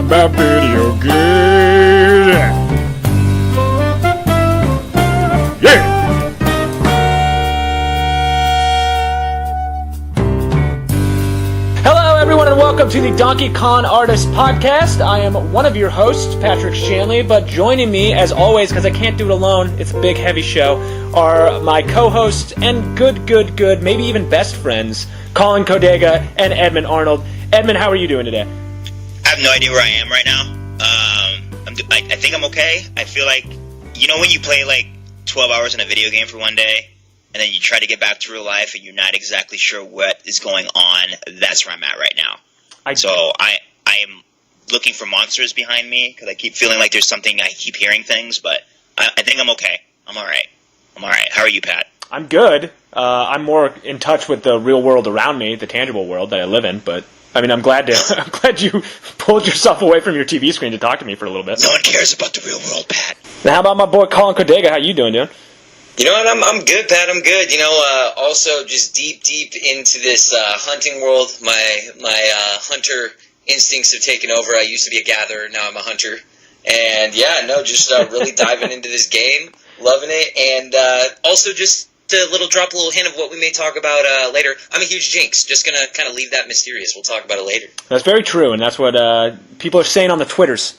about video games. Yeah! Hello, everyone, and welcome to the Donkey Kong Artist Podcast. I am one of your hosts, Patrick Shanley, but joining me, as always, because I can't do it alone, it's a big, heavy show, are my co-hosts and good, maybe even best friends, Collin, Codega, and Edmund Arnold. Edmund, how are you doing today? I have no idea where I am right now. I think I'm okay. I feel like, you know when you play like 12 hours in a video game for one day, and then you try to get back to real life, and you're not exactly sure what is going on? That's where I'm at right now. I am looking for monsters behind me, because I keep feeling like there's something, I keep hearing things, but I think I'm okay. I'm alright. How are you, Pat? I'm good. I'm more in touch with the real world around me, the tangible world that I live in, but I mean, I'm glad you pulled yourself away from your TV screen to talk to me for a little bit. No one cares about the real world, Pat. Now, how about my boy Collin Codega? How you doing, dude? You know what? I'm good, Pat. I'm good. You know, also just deep into this hunting world. My hunter instincts have taken over. I used to be a gatherer. Now I'm a hunter. And yeah, no, just really diving into this game, loving it, and also just to drop a little hint of what we may talk about later. I'm a huge jinx. Just gonna kind of leave that mysterious. We'll talk about it later. That's very true, and that's what people are saying on the Twitters.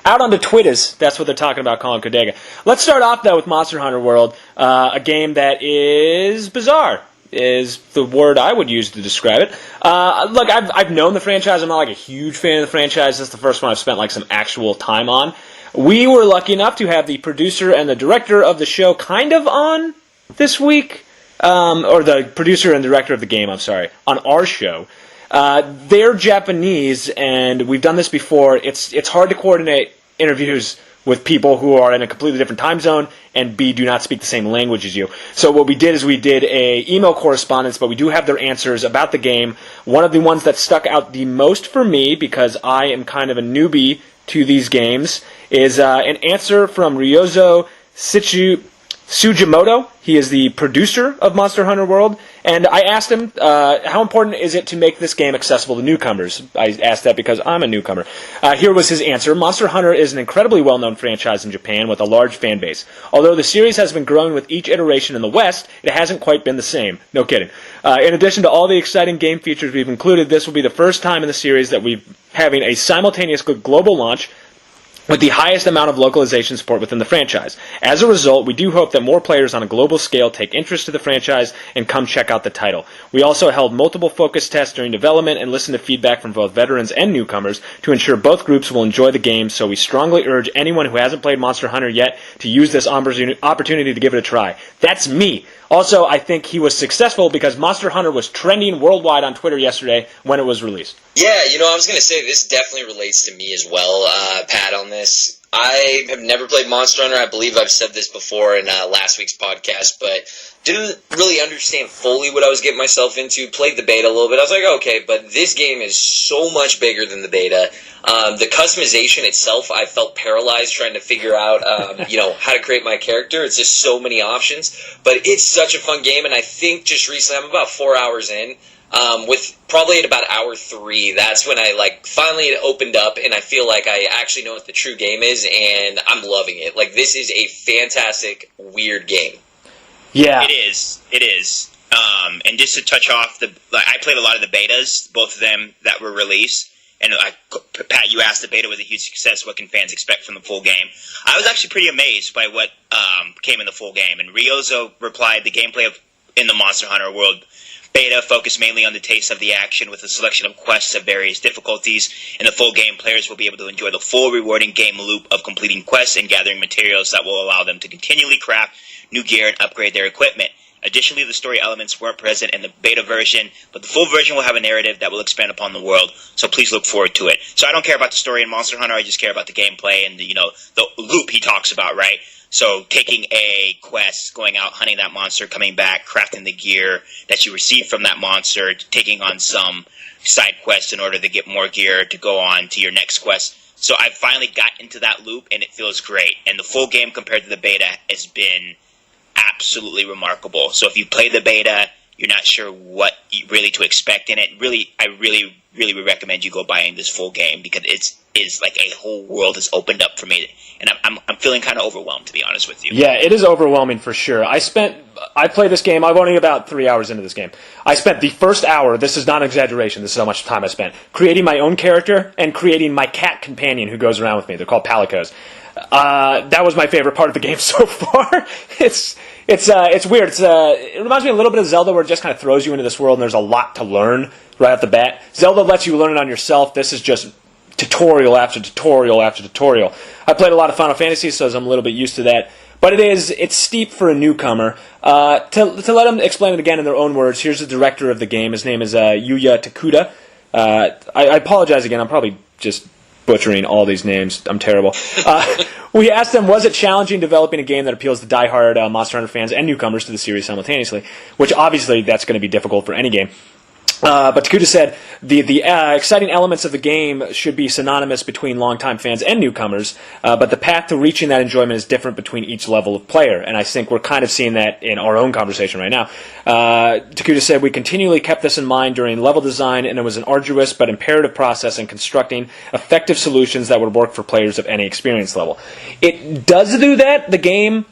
Out on the Twitters, that's what they're talking about, Collin Codega. Let's start off, though, with Monster Hunter World, a game that is bizarre, is the word I would use to describe it. Look, I've known the franchise. I'm not like a huge fan of the franchise. This is the first one I've spent like some actual time on. We were lucky enough to have the producer and the director of the show kind of on this week, or the producer and director of the game, I'm sorry, on our show. They're Japanese, and we've done this before. It's hard to coordinate interviews with people who are in a completely different time zone and B, do not speak the same language as you. So what we did is we did a email correspondence, but we do have their answers about the game. One of the ones that stuck out the most for me, because I am kind of a newbie to these games, is an answer from Ryozo Sugimoto. He is the producer of Monster Hunter World, and I asked him, how important is it to make this game accessible to newcomers? I asked that because I'm a newcomer. Here was his answer. Monster Hunter is an incredibly well-known franchise in Japan with a large fan base. Although the series has been growing with each iteration in the West, it hasn't quite been the same. No kidding. In addition to all the exciting game features we've included, this will be the first time in the series that we're having a simultaneous global launch with the highest amount of localization support within the franchise. As a result, we do hope that more players on a global scale take interest to the franchise and come check out the title. We also held multiple focus tests during development and listened to feedback from both veterans and newcomers to ensure both groups will enjoy the game, so we strongly urge anyone who hasn't played Monster Hunter yet to use this opportunity to give it a try. That's me! Also, I think he was successful because Monster Hunter was trending worldwide on Twitter yesterday when it was released. Yeah, you know, I was going to say this definitely relates to me as well, Pat, on this. I have never played Monster Hunter. I believe I've said this before in last week's podcast, but didn't really understand fully what I was getting myself into. Played the beta a little bit. I was like, okay, but this game is so much bigger than the beta. The customization itself, I felt paralyzed trying to figure out, how to create my character. It's just so many options, but it's such a fun game, and I think just recently, I'm about 4 hours in, with probably at about hour 3, that's when I finally it opened up, and I feel like I actually know what the true game is, and I'm loving it. Like, this is a fantastic, weird game. Yeah. It is. And just to touch off, I played a lot of the betas, both of them that were released. And Pat, you asked, the beta was a huge success. What can fans expect from the full game? I was actually pretty amazed by what came in the full game. And Ryozo replied, the gameplay in the Monster Hunter World beta focused mainly on the taste of the action with a selection of quests of various difficulties. In the full game, players will be able to enjoy the full rewarding game loop of completing quests and gathering materials that will allow them to continually craft new gear and upgrade their equipment. Additionally, the story elements weren't present in the beta version, but the full version will have a narrative that will expand upon the world, so please look forward to it. So I don't care about the story in Monster Hunter, I just care about the gameplay and the loop he talks about, right? So taking a quest, going out, hunting that monster, coming back, crafting the gear that you receive from that monster, taking on some side quests in order to get more gear to go on to your next quest. So I finally got into that loop, and it feels great. And the full game compared to the beta has been absolutely remarkable. So if you play the beta, you're not sure what really to expect in it. Really, I really would recommend you go buying this full game because it's like a whole world has opened up for me, and I'm feeling kind of overwhelmed, to be honest with you. Yeah, it is overwhelming for sure. I played this game. I've only about 3 hours into this game. I spent the first hour. This is not an exaggeration. This is how much time I spent creating my own character and creating my cat companion who goes around with me. They're called palicos. That was my favorite part of the game so far. It's weird. It reminds me a little bit of Zelda, where it just kind of throws you into this world and there's a lot to learn right off the bat. Zelda lets you learn it on yourself. This is just tutorial after tutorial after tutorial. I played a lot of Final Fantasy, so I'm a little bit used to that. But it's steep for a newcomer. To let them explain it again in their own words, here's the director of the game. His name is Yuya Takuda. I apologize again. I'm probably just butchering all these names. I'm terrible. We asked them, was it challenging developing a game that appeals to diehard Monster Hunter fans and newcomers to the series simultaneously? Which obviously that's going to be difficult for any game. But Takuda said the exciting elements of the game should be synonymous between longtime fans and newcomers, but the path to reaching that enjoyment is different between each level of player, and I think we're kind of seeing that in our own conversation right now. Takuda said, we continually kept this in mind during level design, and it was an arduous but imperative process in constructing effective solutions that would work for players of any experience level. It does do that. The game...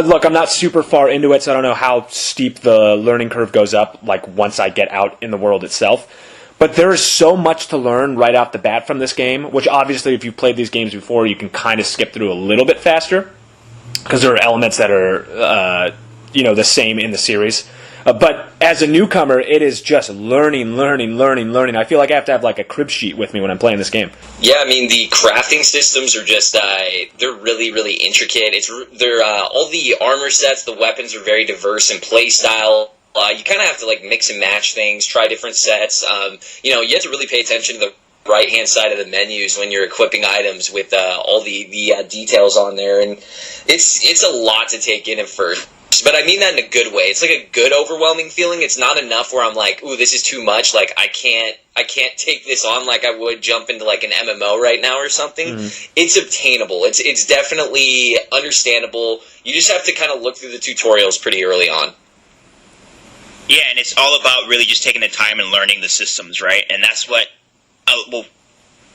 look, I'm not super far into it, so I don't know how steep the learning curve goes up, like once I get out in the world itself. But there is so much to learn right off the bat from this game, which obviously if you've played these games before, you can kind of skip through a little bit faster, because there are elements that are, the same in the series. But as a newcomer, it is just learning. I feel like I have to have like a crib sheet with me when I'm playing this game. Yeah, I mean, the crafting systems are just, they're really, really intricate. They're all the armor sets, the weapons are very diverse in play style. You kind of have to like mix and match things, try different sets. You have to really pay attention to the right-hand side of the menus when you're equipping items with all the details on there. And it's a lot to take in at first. But I mean that in a good way. It's like a good overwhelming feeling. It's not enough where I'm like, ooh, this is too much. Like I can't take this on like I would jump into like an MMO right now or something. Mm. It's obtainable. It's definitely understandable. You just have to kind of look through the tutorials pretty early on. Yeah, and it's all about really just taking the time and learning the systems, right? And that's what will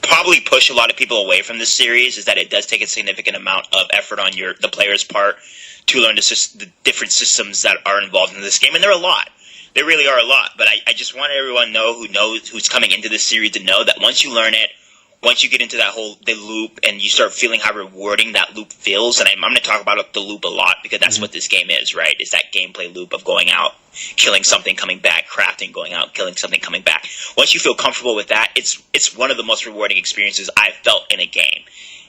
probably push a lot of people away from this series, is that it does take a significant amount of effort on the player's part to learn the different systems that are involved in this game, and there are a lot. There really are a lot, but I just want everyone who's coming into this series to know that once you learn it, once you get into the loop, and you start feeling how rewarding that loop feels, and I'm going to talk about the loop a lot, because that's what this game is, right? It's that gameplay loop of going out, killing something, coming back, crafting, going out, killing something, coming back. Once you feel comfortable with that, it's one of the most rewarding experiences I've felt in a game.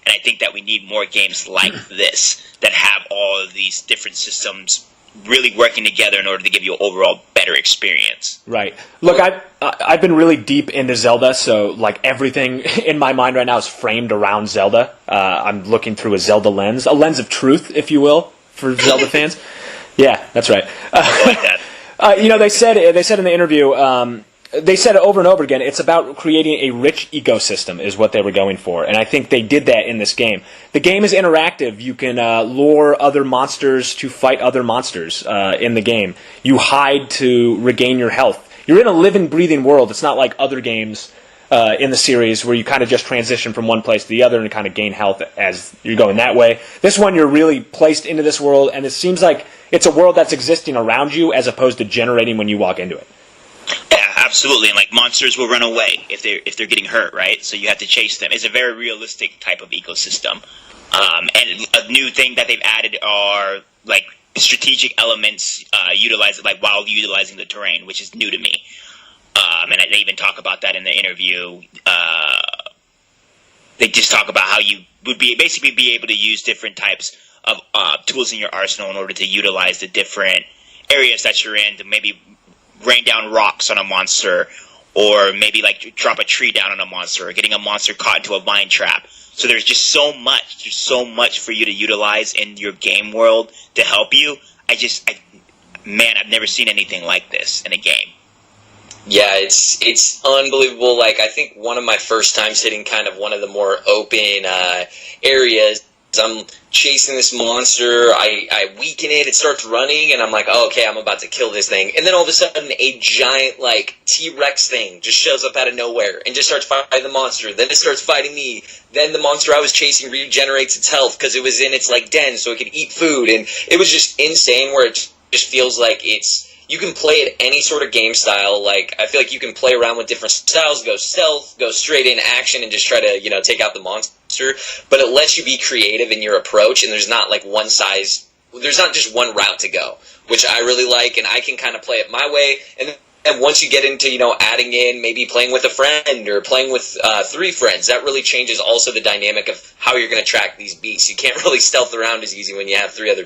And I think that we need more games like this that have all of these different systems really working together in order to give you an overall better experience. Right. Look, I've been really deep into Zelda, so like everything in my mind right now is framed around Zelda. I'm looking through a Zelda lens, a lens of truth, if you will, for Zelda fans. Yeah, that's right. I like that. They said in the interview. They said it over and over again, it's about creating a rich ecosystem is what they were going for, and I think they did that in this game. The game is interactive. You can lure other monsters to fight other monsters in the game. You hide to regain your health. You're in a living, breathing world. It's not like other games in the series where you kind of just transition from one place to the other and kind of gain health as you're going that way. This one, you're really placed into this world, and it seems like it's a world that's existing around you as opposed to generating when you walk into it. Absolutely, and like monsters will run away if they're getting hurt, right? So you have to chase them. It's a very realistic type of ecosystem. And a new thing that they've added are like strategic elements while utilizing the terrain, which is new to me. And they even talk about that in the interview. They just talk about how you would basically be able to use different types of tools in your arsenal in order to utilize the different areas that you're in to maybe rain down rocks on a monster, or maybe like drop a tree down on a monster, or getting a monster caught into a vine trap. So there's just so much for you to utilize in your game world to help you. I've never seen anything like this in a game. Yeah, it's unbelievable. Like, I think one of my first times hitting kind of one of the more open areas, I'm chasing this monster, I weaken it, it starts running, and I'm like, oh, okay, I'm about to kill this thing. And then all of a sudden, a giant, like, T-Rex thing just shows up out of nowhere and just starts fighting the monster. Then it starts fighting me. Then the monster I was chasing regenerates its health because it was in its, like, den so it could eat food. And it was just insane where it just feels like you can play it any sort of game style. Like, I feel like you can play around with different styles, go stealth, go straight in action, and just try to, take out the monster. But it lets you be creative in your approach, and there's not, like, there's not just one route to go, which I really like, and I can kind of play it my way. And once you get into, adding in, maybe playing with a friend or playing with 3 friends, that really changes also the dynamic of how you're going to track these beasts. You can't really stealth around as easy when you have 3 other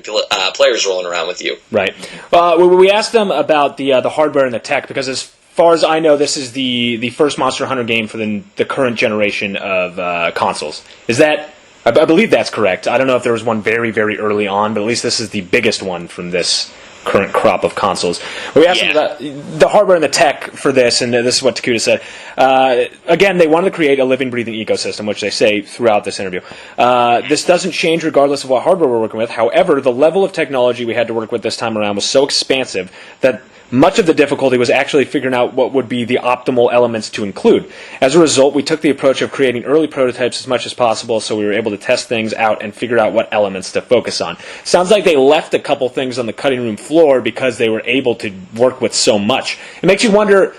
players rolling around with you. Right. We asked them about the hardware and the tech, because as far as I know, this is the first Monster Hunter game for the current generation of consoles. Is that... I believe that's correct. I don't know if there was one very, very early on, but at least this is the biggest one from this current crop of consoles. We asked them about the hardware and the tech for this, and this is what Takuda said. Again, they wanted to create a living, breathing ecosystem, which they say throughout this interview. This doesn't change regardless of what hardware we're working with. However, the level of technology we had to work with this time around was so expansive that much of the difficulty was actually figuring out what would be the optimal elements to include. As a result, we took the approach of creating early prototypes as much as possible so we were able to test things out and figure out what elements to focus on. Sounds like they left a couple things on the cutting room floor because they were able to work with so much. It makes you wonder,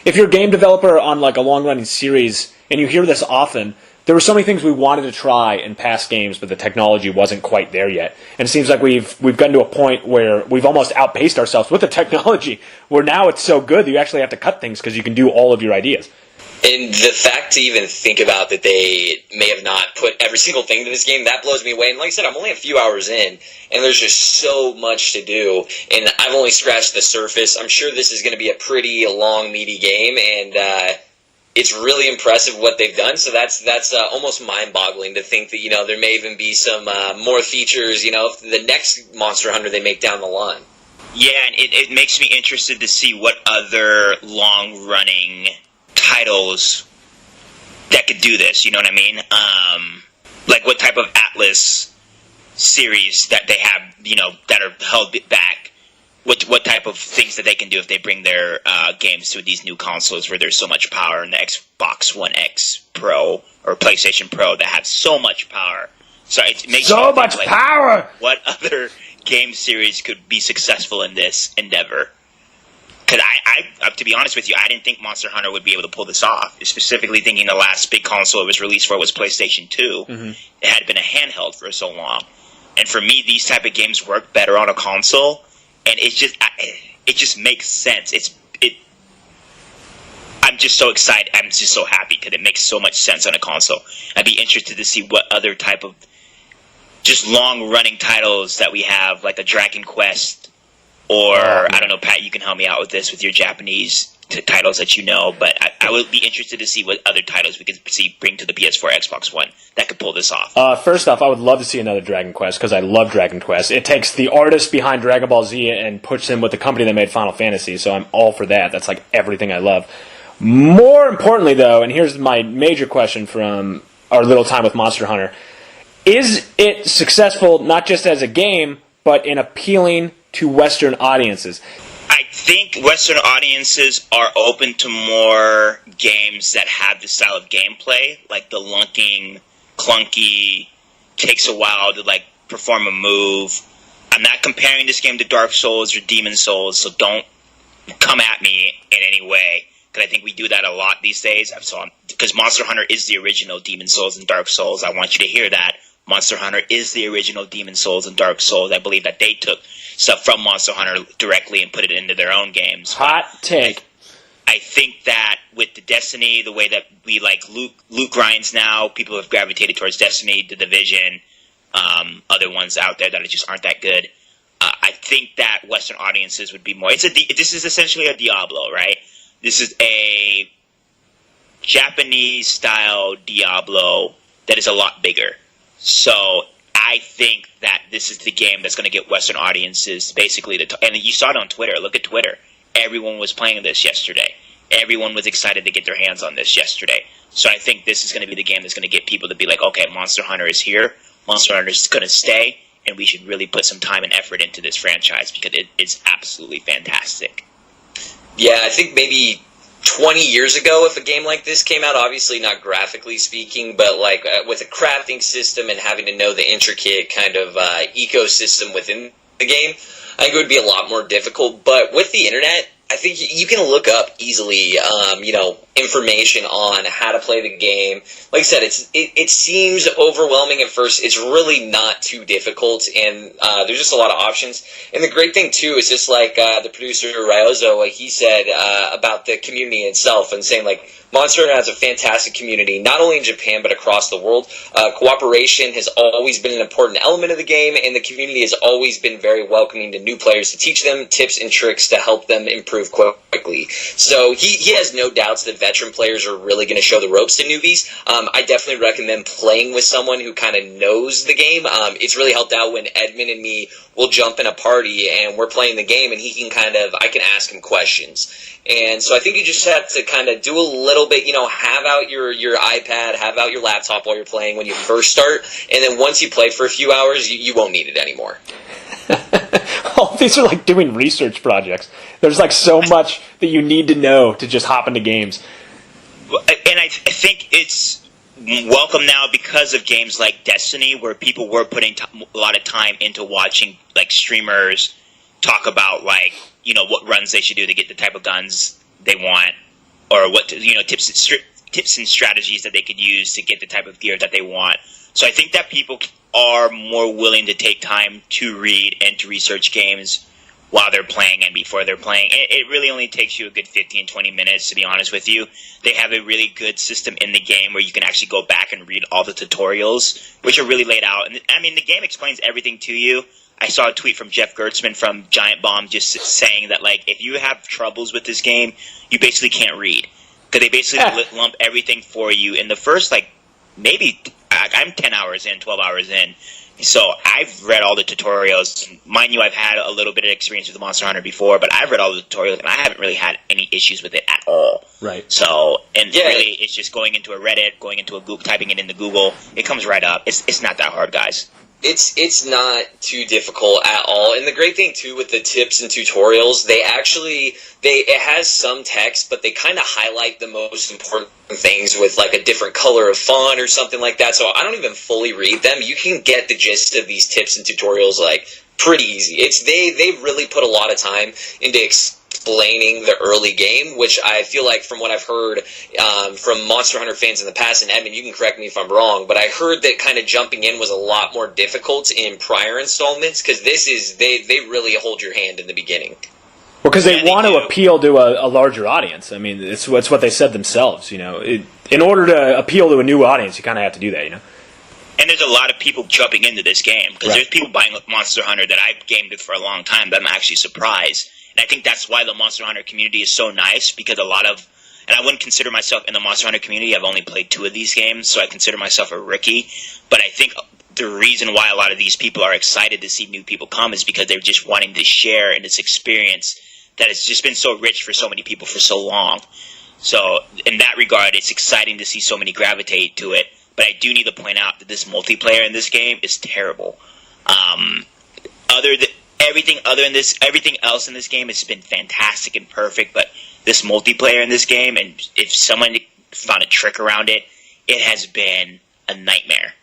if you're a game developer on like a long-running series and you hear this often, there were so many things we wanted to try in past games, but the technology wasn't quite there yet. And it seems like we've gotten to a point where we've almost outpaced ourselves with the technology, where now it's so good that you actually have to cut things because you can do all of your ideas. And the fact to even think about that they may have not put every single thing to this game, that blows me away. And like I said, I'm only a few hours in, and there's just so much to do. And I've only scratched the surface. I'm sure this is going to be a pretty long, meaty game, and it's really impressive what they've done. So that's almost mind-boggling to think that, there may even be some more features, the next Monster Hunter they make down the line. Yeah, and it makes me interested to see what other long-running titles that could do this, you know what I mean? Like what type of Atlas series that they have, that are held back. What type of things that they can do if they bring their games to these new consoles where there's so much power in the Xbox One X Pro or PlayStation Pro that have so much power. So it makes so much power! What other game series could be successful in this endeavor? Because I, to be honest with you, I didn't think Monster Hunter would be able to pull this off. Specifically thinking the last big console it was released for was PlayStation 2. Mm-hmm. It had been a handheld for so long. And for me, these type of games work better on a console. And it just makes sense. I'm just so excited. I'm just so happy because it makes so much sense on a console. I'd be interested to see what other type of just long-running titles that we have, like a Dragon Quest, or I don't know, Pat, you can help me out with this with your Japanese titles that you know. But I would be interested to see what other titles we could see bring to the PS4, Xbox One that could pull this off. First off, I would love to see another Dragon Quest because I love Dragon Quest. It takes the artist behind Dragon Ball Z and puts him with the company that made Final Fantasy, so I'm all for that. That's like everything I love. More importantly, though, and here's my major question from our little time with Monster Hunter, is it successful not just as a game, but in appealing to Western audiences? I think Western audiences are open to more games that have this style of gameplay, like the lunking, clunky, takes a while to like perform a move. I'm not comparing this game to Dark Souls or Demon Souls, so don't come at me in any way, because I think we do that a lot these days. Because Monster Hunter is the original Demon Souls and Dark Souls. I want you to hear that. Monster Hunter is the original Demon Souls and Dark Souls. I believe that they took stuff from Monster Hunter directly and put it into their own games. Hot take. I think that with the Destiny, the way that we like loot grinds now, people have gravitated towards Destiny, The Division, other ones out there that just aren't that good. I think that Western audiences would be more. This is essentially a Diablo, right? This is a Japanese-style Diablo that is a lot bigger. So I think that this is the game that's going to get Western audiences basically and you saw it on Twitter. Look at Twitter. Everyone was playing this yesterday. Everyone was excited to get their hands on this yesterday. So I think this is going to be the game that's going to get people to be like, okay, Monster Hunter is here. Monster Hunter is going to stay, and we should really put some time and effort into this franchise because it's absolutely fantastic. Yeah, I think maybe 20 years ago, if a game like this came out, obviously not graphically speaking, but like with a crafting system and having to know the intricate kind of ecosystem within the game, I think it would be a lot more difficult. But with the internet, I think you can look up easily, information on how to play the game. Like I said, it seems overwhelming at first. It's really not too difficult, and there's just a lot of options. And the great thing too is just like the producer Ryozo, like he said about the community itself, and saying like Monster Hunter has a fantastic community, not only in Japan but across the world. Cooperation has always been an important element of the game, and the community has always been very welcoming to new players to teach them tips and tricks to help them improve quickly. So he has no doubts that veteran players are really going to show the ropes to newbies. I definitely recommend playing with someone who kind of knows the game. It's really helped out when Edmund and me will jump in a party and we're playing the game, and I can ask him questions. And so I think you just have to kind of do a little bit, have out your iPad, have out your laptop while you're playing when you first start, and then once you play for a few hours, you won't need it anymore. Oh, these are like doing research projects. There's like so much that you need to know to just hop into games. And I think it's welcome now because of games like Destiny, where people were putting a lot of time into watching like streamers talk about like what runs they should do to get the type of guns they want, or what tips and strategies that they could use to get the type of gear that they want. So I think that people are more willing to take time to read and to research games while they're playing and before they're playing. It really only takes you a good 15, 20 minutes, to be honest with you. They have a really good system in the game where you can actually go back and read all the tutorials, which are really laid out. And I mean, the game explains everything to you. I saw a tweet from Jeff Gertzman from Giant Bomb just saying that, like, if you have troubles with this game, you basically can't read. Because they basically lump everything for you in the first, like, maybe, I'm 10 hours in, 12 hours in. So I've read all the tutorials. Mind you, I've had a little bit of experience with Monster Hunter before, but I've read all the tutorials, and I haven't really had any issues with it at all. Right. So, really, it's just going into a Reddit, going into a Google, typing it into Google. It comes right up. It's not that hard, guys. It's not too difficult at all. And the great thing, too, with the tips and tutorials, it has some text, but they kind of highlight the most important things with, like, a different color of font or something like that. So I don't even fully read them. You can get the gist of these tips and tutorials, like, pretty easy. They really put a lot of time into explaining the early game, which I feel like from what I've heard from Monster Hunter fans in the past, and Edmund, you can correct me if I'm wrong, but I heard that kind of jumping in was a lot more difficult in prior installments, because they really hold your hand in the beginning. Well, because they want to appeal to a larger audience. I mean, it's what they said themselves. In order to appeal to a new audience, you kind of have to do that. And there's a lot of people jumping into this game, because there's people buying Monster Hunter that I've gamed with for a long time that I'm actually surprised. And I think that's why the Monster Hunter community is so nice, because and I wouldn't consider myself in the Monster Hunter community. I've only played 2 of these games, so I consider myself a rookie. But I think the reason why a lot of these people are excited to see new people come is because they're just wanting to share in this experience that has just been so rich for so many people for so long. So in that regard, it's exciting to see so many gravitate to it. But I do need to point out that this multiplayer in this game is terrible. Everything else in this game has been fantastic and perfect, but this multiplayer in this game, and if someone found a trick around it, it has been a nightmare.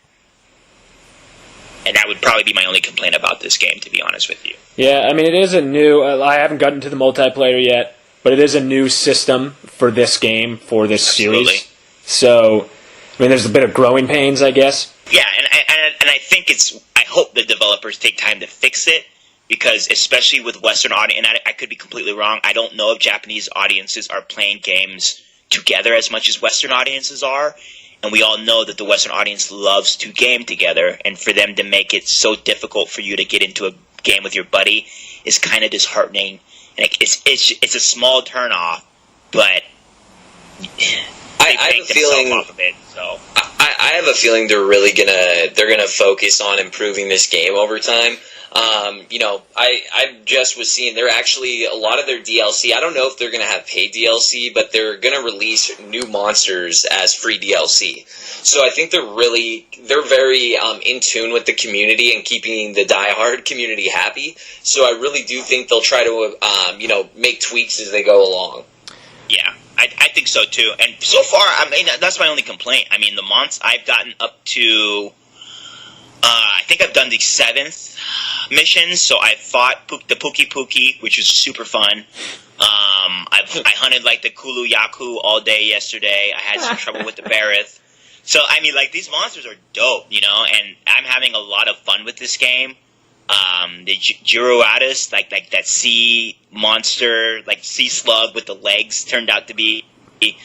And that would probably be my only complaint about this game, to be honest with you. Yeah, I mean, it is a new... I haven't gotten to the multiplayer yet, but it is a new system for this game, for this series. So, I mean, there's a bit of growing pains, I guess. Yeah, and I think I hope the developers take time to fix it, because especially with Western audience, and I could be completely wrong, I don't know if Japanese audiences are playing games together as much as Western audiences are, and we all know that the Western audience loves to game together, and for them to make it so difficult for you to get into a game with your buddy is kind of disheartening, and it's a small turnoff, but I have a feeling off of it, so. I have a feeling they're gonna focus on improving this game over time. I just was seeing they're actually a lot of their DLC. I don't know if they're going to have paid DLC, but they're going to release new monsters as free DLC. So I think they're very in tune with the community and keeping the diehard community happy. So I really do think they'll try to make tweaks as they go along. Yeah, I think so too. And so far, I mean, that's my only complaint. I mean, the months I've gotten up to, I think I've done the 7th mission. So I fought the Pookie, which was super fun. I hunted like the Kulu Yaku all day yesterday. I had some trouble with the Barith. So I mean, like, these monsters are dope, and I'm having a lot of fun with this game. The Gyroatus, like that sea monster, like sea slug with the legs, turned out to be a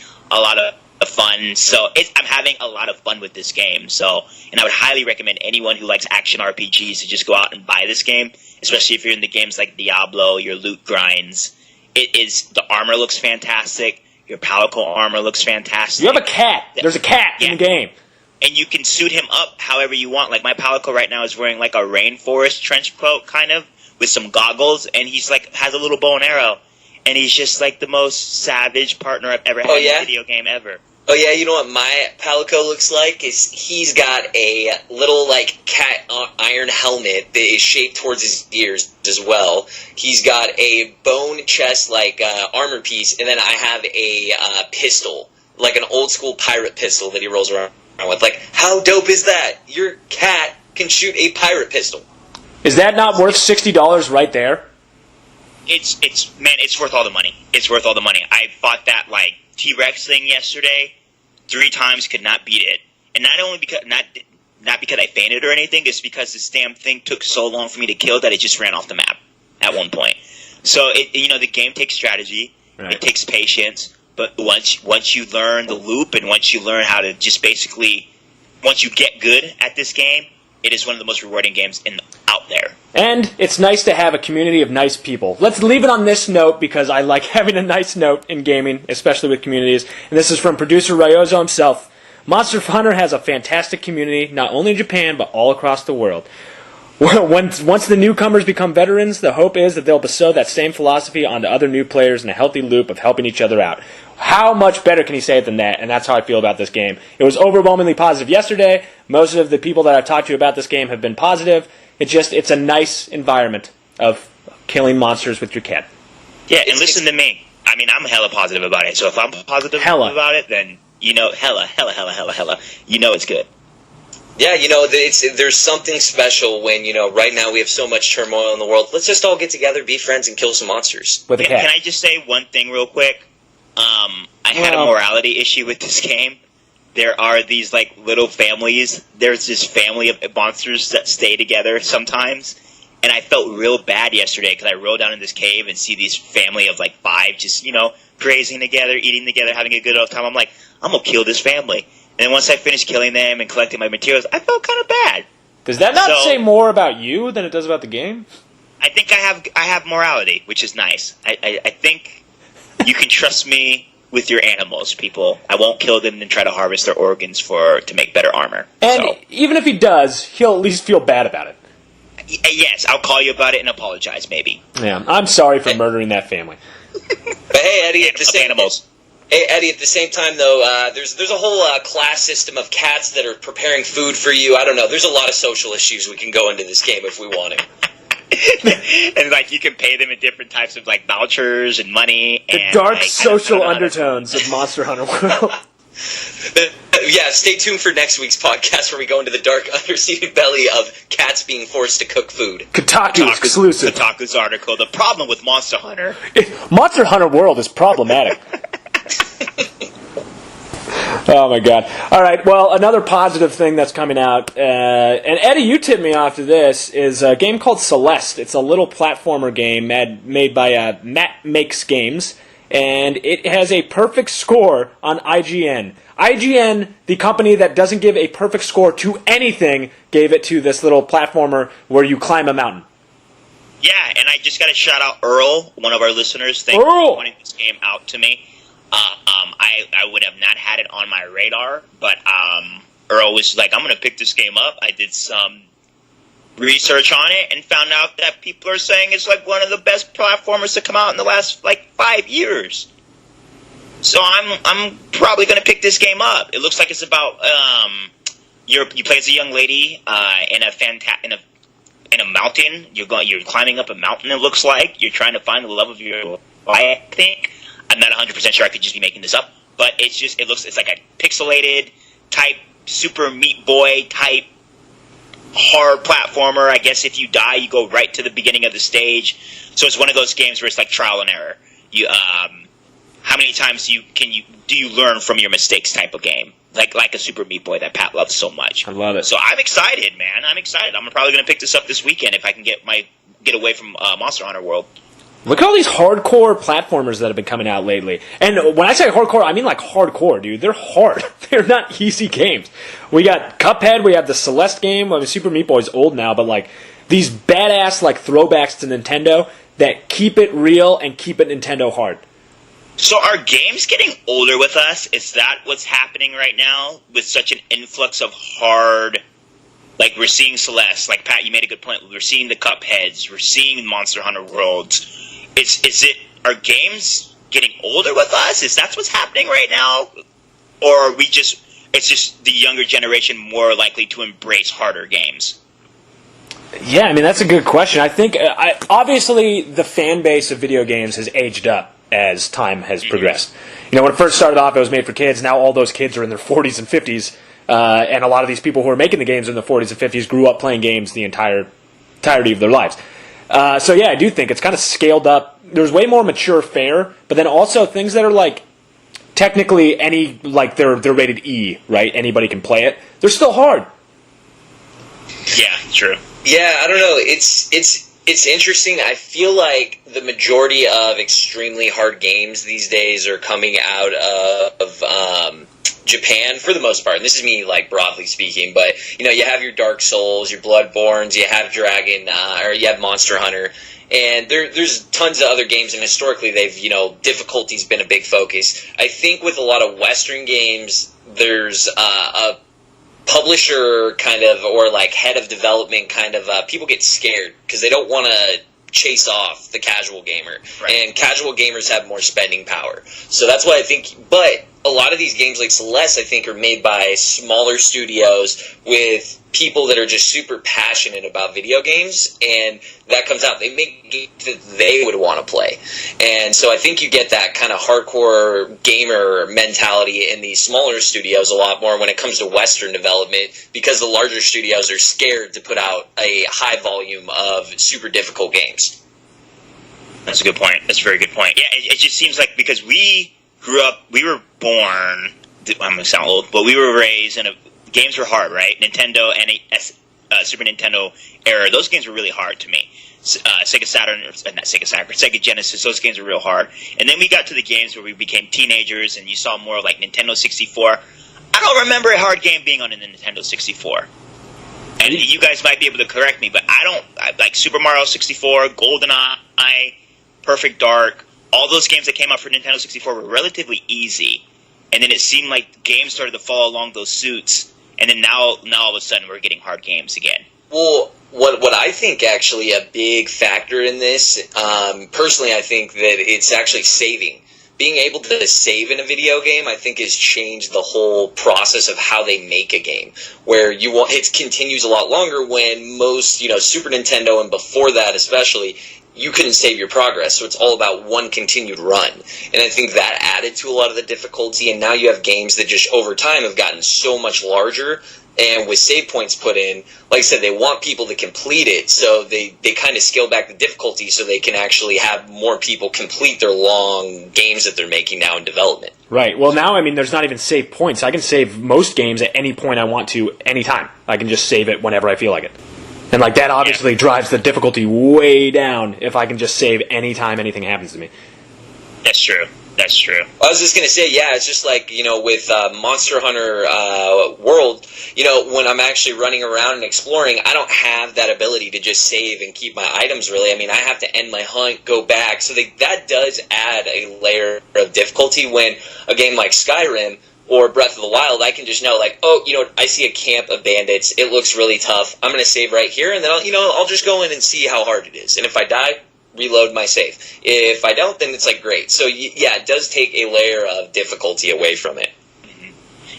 lot of fun. So I'm having a lot of fun with this game. So, and I would highly recommend anyone who likes action RPGs to just go out and buy this game, especially if you're into games like Diablo, your loot grinds. The armor looks fantastic. Your Palico armor looks fantastic. You have a cat. There's a cat in the game. And you can suit him up however you want. Like, my Palico right now is wearing like a rainforest trench coat, kind of, with some goggles, and he's like has a little bow and arrow, and he's just like the most savage partner I've ever had in a video game ever. Oh yeah, you know what my Palico looks like? He's got a little like cat iron helmet that is shaped towards his ears as well. He's got a bone chest like armor piece, and then I have a pistol, like an old school pirate pistol that he rolls around with. Like, how dope is that? Your cat can shoot a pirate pistol. Is that not worth $60 right there? It's worth all the money. It's worth all the money. I fought that like T-Rex thing yesterday 3 times, could not beat it, and not only because not because I fainted or anything, it's because this damn thing took so long for me to kill that it just ran off the map at one point. So the game takes strategy, right. It takes patience. But once you learn the loop, and once you learn how to just basically, once you get good at this game, it is one of the most rewarding games out there. And it's nice to have a community of nice people. Let's leave it on this note, because I like having a nice note in gaming, especially with communities. And this is from producer Ryozo himself. Monster Hunter has a fantastic community, not only in Japan, but all across the world. Once the newcomers become veterans, the hope is that they'll bestow that same philosophy onto other new players in a healthy loop of helping each other out. How much better can he say it than that? And that's how I feel about this game. It was overwhelmingly positive yesterday. Most of the people that I've talked to about this game have been positive. It's a nice environment of killing monsters with your cat. Yeah, and listen to me. I mean, I'm hella positive about it. So if I'm positive about it, then hella, it's good. Yeah, there's something special when, right now we have so much turmoil in the world. Let's just all get together, be friends, and kill some monsters. With a cat. Can I just say one thing real quick? I had a morality issue with this game. There are these, like, little families. There's this family of monsters that stay together sometimes. And I felt real bad yesterday because I rode down in this cave and see these family of, like, 5 just, grazing together, eating together, having a good old time. I'm like, I'm going to kill this family. And once I finished killing them and collecting my materials, I felt kind of bad. Does that not say more about you than it does about the game? I think I have morality, which is nice. I think you can trust me with your animals, people. I won't kill them and try to harvest their organs to make better armor. And even if he does, he'll at least feel bad about it. Yes, I'll call you about it and apologize, maybe. Yeah, I'm sorry for murdering that family. But hey, Eddie, at the same animals. Hey, Eddie, at the same time, though, there's a whole class system of cats that are preparing food for you. I don't know. There's a lot of social issues we can go into this game if we want to. And, like, you can pay them in different types of, like, vouchers and money. The dark social undertones of Monster Hunter World. Yeah, stay tuned for next week's podcast where we go into the dark underseated belly of cats being forced to cook food. Kotaku exclusive. Kotaku's article, The Problem with Monster Hunter. Monster Hunter World is problematic. Oh my god. Alright, well, another positive thing that's coming out, and Eddie, you tipped me off to this, is a game called Celeste. It's a little platformer game made by Matt Makes Games, and it has a perfect score on IGN. IGN, the company that doesn't give a perfect score to anything, gave it to this little platformer where you climb a mountain. Yeah, and I just got to shout out Earl, one of our listeners. Thank you for pointing this game out to me. I would have not had it on my radar, but Earl was like, I'm going to pick this game up. I did some research on it and found out that people are saying it's like one of the best platformers to come out in the last like 5 years. So I'm probably going to pick this game up. It looks like it's about you play as a young lady in a mountain. You're climbing up a mountain. It looks like you're trying to find the love of your life. I think I'm not 100% sure. I could just be making this up, but it's like a pixelated type Super Meat Boy type hard platformer. I guess if you die, you go right to the beginning of the stage. So it's one of those games where it's like trial and error. You how many times do you learn from your mistakes type of game, like a Super Meat Boy that Pat loves so much. I love it. So I'm excited, man. I'm excited. I'm probably going to pick this up this weekend if I can get away from Monster Hunter World. Look at all these hardcore platformers that have been coming out lately. And when I say hardcore, I mean like hardcore, dude. They're hard. They're not easy games. We got Cuphead, we have the Celeste game. I mean, Super Meat Boy's old now, but like these badass like throwbacks to Nintendo that keep it real and keep it Nintendo hard. So are games getting older with us? Is that what's happening right now with such an influx of hard... Like, we're seeing Celeste. Like, Pat, you made a good point. We're seeing the Cupheads. We're seeing Monster Hunter Worlds. Are games getting older with us? Is that what's happening right now? Or are it's just the younger generation more likely to embrace harder games? Yeah, I mean, that's a good question. I think, obviously, the fan base of video games has aged up as time has progressed. You know, when it first started off, it was made for kids. Now all those kids are in their 40s and 50s. And a lot of these people who are making the games in the 40s and 50s grew up playing games the entirety of their lives. So yeah, I do think it's kind of scaled up. There's way more mature fare, but then also things that are like technically they're rated E, right? Anybody can play it. They're still hard. Yeah, true. Yeah, I don't know. It's interesting. I feel like the majority of extremely hard games these days are coming out of Japan for the most part, and this is me like broadly speaking, but you know, you have your Dark Souls, your Bloodborns, you have or you have Monster Hunter, and there's tons of other games, and historically they've, you know, difficulty's been a big focus. I think with a lot of Western games, there's a publisher kind of, or like head of development kind of, people get scared because they don't want to chase off the casual gamer. Right. And casual gamers have more spending power. So that's why I think, but a lot of these games like Celeste, I think, are made by smaller studios with people that are just super passionate about video games, and that comes out. They make games that they would want to play. And so I think you get that kind of hardcore gamer mentality in these smaller studios a lot more when it comes to Western development, because the larger studios are scared to put out a high volume of super difficult games. That's a good point. That's a very good point. Yeah, it just seems like because we were born, I'm going to sound old, but we were raised in games were hard, right? Nintendo, Super Nintendo era, those games were really hard to me. Sega Saturn, not Sega Saturn, Sega Genesis, those games were real hard. And then we got to the games where we became teenagers and you saw more like Nintendo 64. I don't remember a hard game being on a Nintendo 64. And you guys might be able to correct me, but I like Super Mario 64, GoldenEye, Perfect Dark, all those games that came out for Nintendo 64 were relatively easy. And then it seemed like games started to follow along those suits. And then now all of a sudden we're getting hard games again. Well, what I think actually a big factor in this, personally I think that it's actually saving. Being able to save in a video game, I think, has changed the whole process of how they make a game. Where it continues a lot longer when most, Super Nintendo and before that especially, you couldn't save your progress, so it's all about one continued run. And I think that added to a lot of the difficulty, and now you have games that just over time have gotten so much larger, and with save points put in, like I said, they want people to complete it, so they kind of scale back the difficulty so they can actually have more people complete their long games that they're making now in development. Right. Well, now, there's not even save points. I can save most games at any point I want to, anytime. I can just save it whenever I feel like it. And that obviously drives the difficulty way down if I can just save anytime anything happens to me. That's true. That's true. I was just going to say, yeah, it's just like, with Monster Hunter World, when I'm actually running around and exploring, I don't have that ability to just save and keep my items, really. I have to end my hunt, go back. So that does add a layer of difficulty when a game like Skyrim, or Breath of the Wild, I can just know, like, oh, I see a camp of bandits. It looks really tough. I'm going to save right here, and then I'll just go in and see how hard it is. And if I die, reload my save. If I don't, then it's like great. So yeah, it does take a layer of difficulty away from it.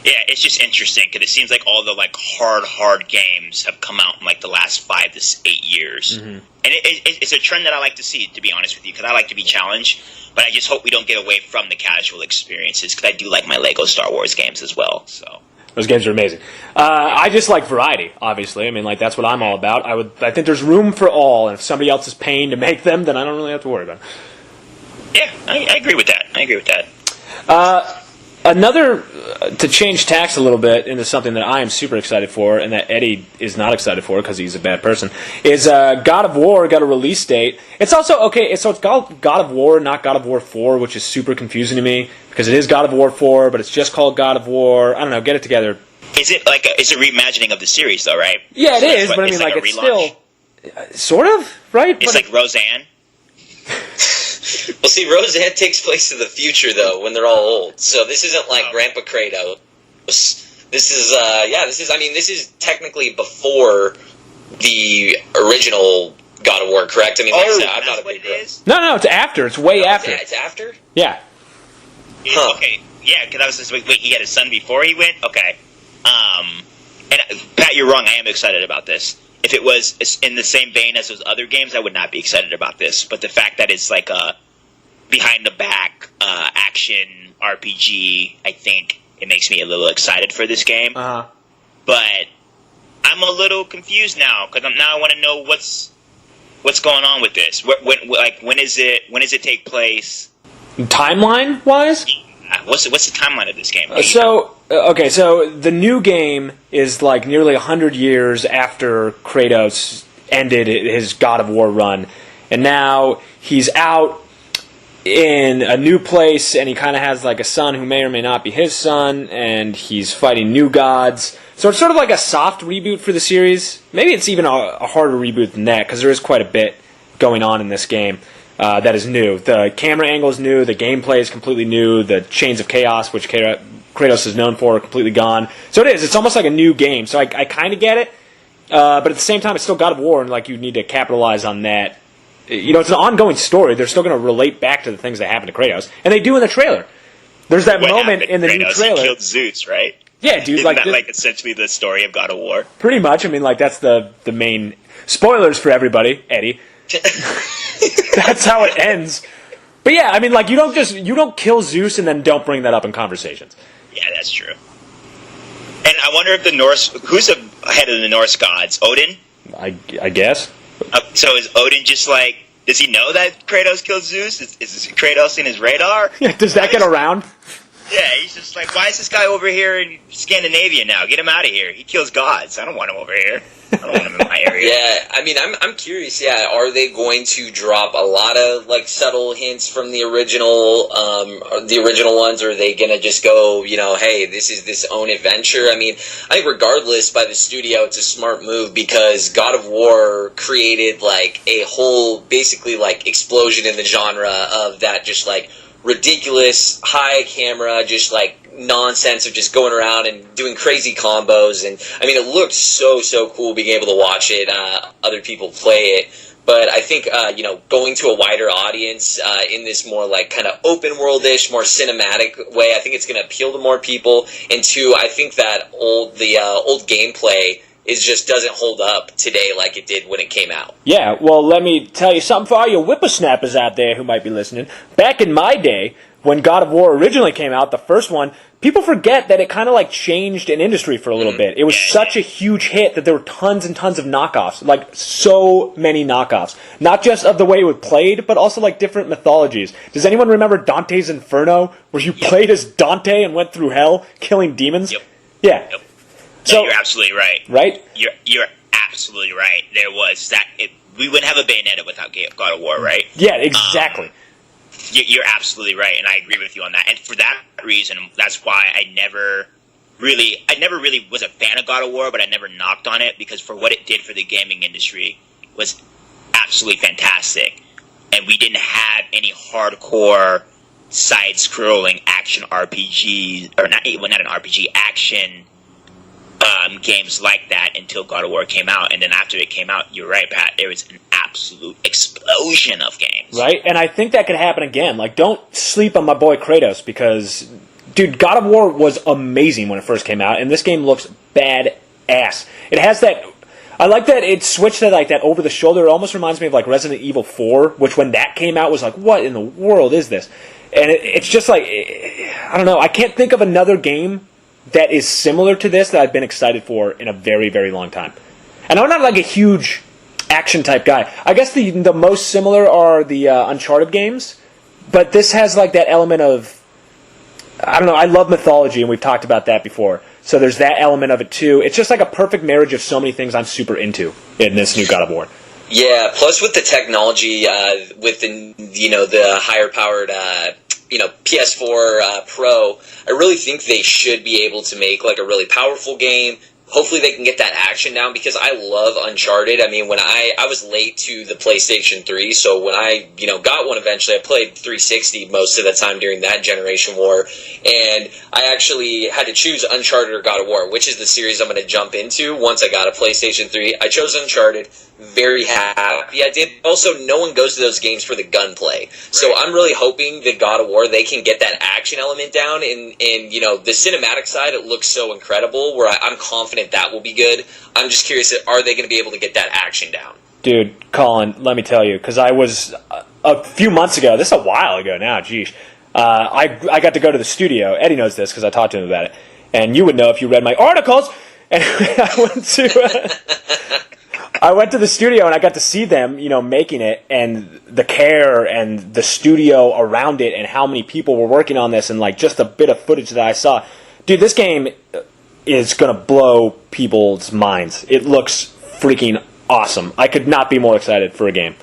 Yeah, it's just interesting because it seems like all the like hard games have come out in like the last 5 to 8 years, and it's a trend that I like to see, to be honest with you, because I like to be challenged. But I just hope we don't get away from the casual experiences because I do like my Lego Star Wars games as well. So those games are amazing. I just like variety, obviously. I mean, like that's what I'm all about. I think there's room for all, and if somebody else is paying to make them, then I don't really have to worry about it. Yeah, I agree with that. Another, to change tacks a little bit into something that I am super excited for, and that Eddie is not excited for because he's a bad person, is God of War got a release date. It's also, okay, so it's called God of War, not God of War 4, which is super confusing to me, because it is God of War 4, but it's just called God of War. I don't know, get it together. Is it like it's a reimagining of the series, though, right? Yeah, it is, but I mean, like it's still, sort of, right? It's like Roseanne. Well, see, Roseanne takes place in the future, though, when they're all old. So this isn't like Grandpa Kratos. This is technically before the original God of War, correct? I mean, I'm not a big No, it's after. It's way after. It's after? Yeah. Huh. Okay, yeah, because I was just wait, he had a son before he went? Okay. And Pat, you're wrong. I am excited about this. If it was in the same vein as those other games, I would not be excited about this. But the fact that it's like a behind-the-back action RPG, I think it makes me a little excited for this game. Uh-huh. But I'm a little confused now because now I want to know what's going on with this. When does it take place? Timeline-wise? What's the timeline of this game? So the new game is like nearly 100 years after Kratos ended his God of War run, and now he's out in a new place, and he kind of has like a son who may or may not be his son, and he's fighting new gods. So it's sort of like a soft reboot for the series. Maybe it's even a harder reboot than that, because there is quite a bit going on in this game. That is new. The camera angle is new. The gameplay is completely new. The Chains of Chaos, which Kratos is known for, are completely gone. So it is. It's almost like a new game. So I kind of get it. But at the same time, it's still God of War, and like you need to capitalize on that. It's an ongoing story. They're still going to relate back to the things that happened to Kratos, and they do in the trailer. There's that moment in the new trailer. He killed Zeus, right? Yeah, dude. Isn't that essentially the story of God of War? Pretty much. I mean, like that's the main spoilers for everybody, Eddie. That's how it ends. But yeah, I mean, like you don't kill Zeus and then don't bring that up in conversations. Yeah, that's true. And I wonder if who's the head of the Norse gods? Odin? I guess. So is Odin just like? Does he know that Kratos killed Zeus? Is Kratos in his radar? Yeah, does that get around? Yeah, he's just like, why is this guy over here in Scandinavia now? Get him out of here. He kills gods. I don't want him over here. I don't want him in my area. Yeah, I mean, I'm curious. Yeah, are they going to drop a lot of like subtle hints from the original ones, or are they gonna just go, hey, this is this own adventure? I mean, I think regardless, by the studio, it's a smart move because God of War created like a whole, basically like explosion in the genre of that, just like ridiculous high camera, just like nonsense of just going around and doing crazy combos. And I mean, it looked so cool being able to watch it, other people play it. But I think going to a wider audience in this more like kind of open worldish, more cinematic way, I think it's going to appeal to more people. And two, I think that old gameplay just doesn't hold up today like it did when it came out. Yeah, well, let me tell you something for all you whippersnappers out there who might be listening. Back in my day, when God of War originally came out, the first one, people forget that it kind of like changed an industry for a little bit. It was such a huge hit that there were tons and tons of knockoffs, like so many knockoffs. Not just of the way it was played, but also like different mythologies. Does anyone remember Dante's Inferno, where you played as Dante and went through hell killing demons? Yep. Yeah. Yep. So, you're absolutely right. Right? You're absolutely right. There was that. We wouldn't have a Bayonetta without God of War, right? Yeah, exactly. You're absolutely right, and I agree with you on that. And for that reason, that's why I never really was a fan of God of War, but I never knocked on it because for what it did for the gaming industry was absolutely fantastic. And we didn't have any hardcore side-scrolling action RPG, or not an RPG, action games like that until God of War came out. And then after it came out, you're right, Pat, there was an absolute explosion of games. Right? And I think that could happen again. Like, don't sleep on my boy Kratos, because, dude, God of War was amazing when it first came out, and this game looks badass. It has that... I like that it switched to like that over the shoulder. It almost reminds me of like Resident Evil 4, which when that came out was like, what in the world is this? And it's just like, I don't know. I can't think of another game that is similar to this that I've been excited for in a very, very long time. And I'm not like a huge action type guy. I guess the most similar are the Uncharted games, but this has like that element of, I don't know, I love mythology, and we've talked about that before. So there's that element of it too. It's just like a perfect marriage of so many things I'm super into in this new God of War. Yeah, plus with the technology, with the higher powered, PS4 Pro, I really think they should be able to make like a really powerful game. Hopefully they can get that action down, because I love Uncharted. I mean, when I was late to the PlayStation 3, so when I, got one eventually, I played 360 most of the time during that generation war, and I actually had to choose Uncharted or God of War, which is the series I'm going to jump into once I got a PlayStation 3. I chose Uncharted. Very happy I did. Also, no one goes to those games for the gunplay. So I'm really hoping that God of War, they can get that action element down. And the cinematic side, it looks so incredible, where I'm confident that will be good. I'm just curious, are they going to be able to get that action down? Dude, Collin, let me tell you, because I was, a few months ago, this is a while ago now, geez, I got to go to the studio. Eddie knows this because I talked to him about it. And you would know if you read my articles. And I went to the studio and I got to see them, making it, and the care and the studio around it and how many people were working on this, and like just a bit of footage that I saw. Dude, this game is going to blow people's minds. It looks freaking awesome. I could not be more excited for a game.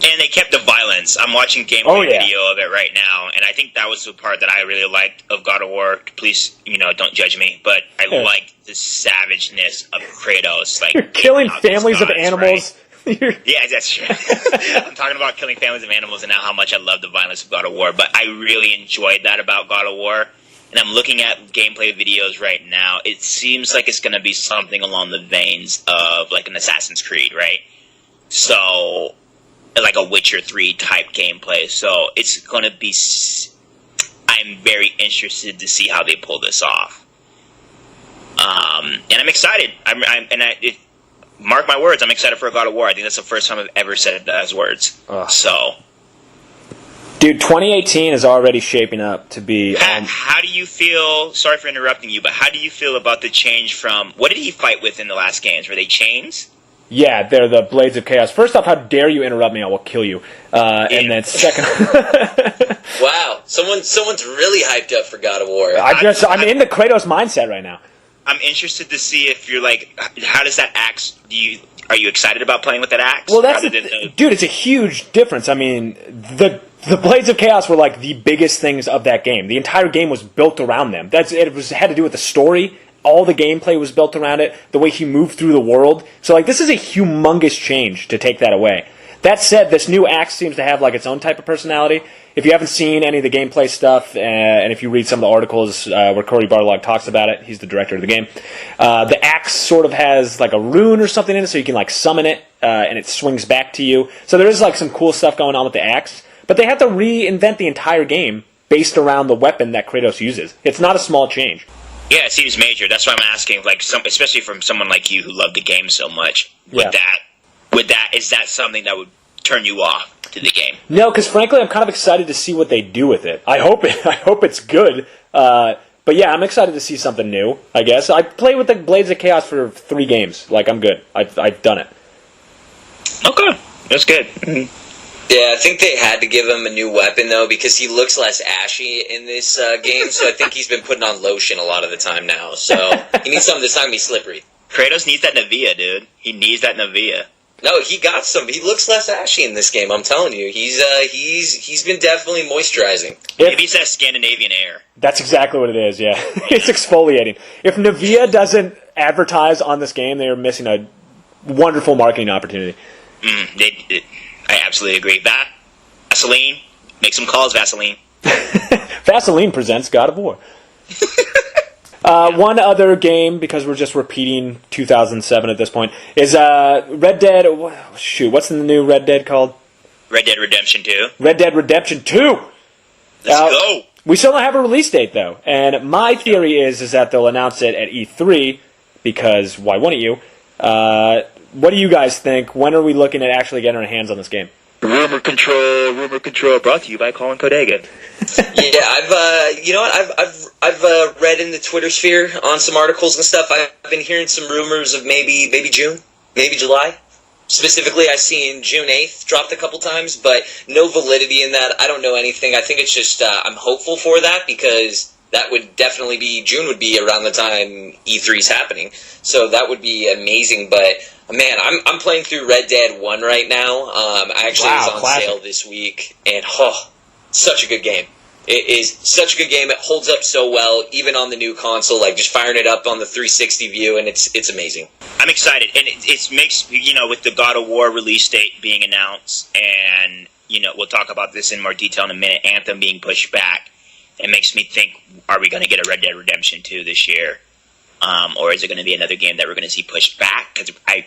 And they kept the violence. I'm watching gameplay video of it right now, and I think that was the part that I really liked of God of War. Please, don't judge me, but I liked the savageness of Kratos. Like, you're killing families of animals. Right? Yeah, that's true. I'm talking about killing families of animals, and now how much I love the violence of God of War. But I really enjoyed that about God of War. And I'm looking at gameplay videos right now. It seems like it's going to be something along the veins of like an Assassin's Creed, right? So, like a Witcher 3 type gameplay. So it's going to be... I'm very interested to see how they pull this off. And I'm excited. Mark my words, I'm excited for a God of War. I think that's the first time I've ever said those words. So... Dude, 2018 is already shaping up to be... how do you feel... Sorry for interrupting you, but how do you feel about the change from... What did he fight with in the last games? Were they chains? Yeah, they're the Blades of Chaos. First off, how dare you interrupt me? I will kill you. And then second... Wow, someone's really hyped up for God of War. I'm in the Kratos mindset right now. I'm interested to see if you're like... How does that axe... Are you excited about playing with that axe? Well, dude, it's a huge difference. I mean, the Blades of Chaos were like the biggest things of that game. The entire game was built around them. It had to do with the story. All the gameplay was built around it. The way he moved through the world. So, like, this is a humongous change to take that away. That said, this new axe seems to have like its own type of personality. If you haven't seen any of the gameplay stuff, and if you read some of the articles where Cory Barlog talks about it, he's the director of the game, the axe sort of has like a rune or something in it, so you can like summon it, and it swings back to you. So there is like some cool stuff going on with the axe, but they have to reinvent the entire game based around the weapon that Kratos uses. It's not a small change. Yeah, it seems major. That's why I'm asking, like, especially from someone like you who loved the game so much. Is that something that would turn you off to the game? No, because frankly, I'm kind of excited to see what they do with it. I hope it's good. But yeah, I'm excited to see something new, I guess. I played with the Blades of Chaos for 3 games. Like, I'm good. I've done it. Okay, that's good. Yeah, I think they had to give him a new weapon, though, because he looks less ashy in this game, so I think he's been putting on lotion a lot of the time now. So he needs something that's not going to be slippery. Kratos needs that Nivea, dude. He needs that Nivea. No, he got some. He looks less ashy in this game, I'm telling you. He's been definitely moisturizing. Maybe it's that Scandinavian air. That's exactly what it is, yeah. It's exfoliating. If Nivea doesn't advertise on this game, they are missing a wonderful marketing opportunity. I absolutely agree. Vaseline, Make some calls, Vaseline. Vaseline presents God of War. One other game, because we're just repeating 2007 at this point, is Red Dead... Shoot, what's the new Red Dead called? Red Dead Redemption 2. Red Dead Redemption 2! Let's go! We still don't have a release date, though. And my theory is that they'll announce it at E3, because why wouldn't you? What do you guys think? When are we looking at actually getting our hands on this game? Rumor control, brought to you by Collin Codega. I've read in the Twitter sphere on some articles and stuff. I've been hearing some rumors of maybe June, maybe July. Specifically, I've seen June 8th dropped a couple times, but no validity in that. I don't know anything. I think it's just I'm hopeful for that, because that would definitely be, June would be around the time E3's happening. So that would be amazing. But, man, I'm playing through Red Dead 1 right now. I actually was on classic. sale this week, and such a good game. It is such a good game. It holds up so well, even on the new console, like just firing it up on the 360 view, and it's amazing. I'm excited, and it makes, with the God of War release date being announced, and, we'll talk about this in more detail in a minute, Anthem being pushed back, it makes me think, are we going to get a Red Dead Redemption 2 this year? Or is it going to be another game that we're going to see pushed back? Because I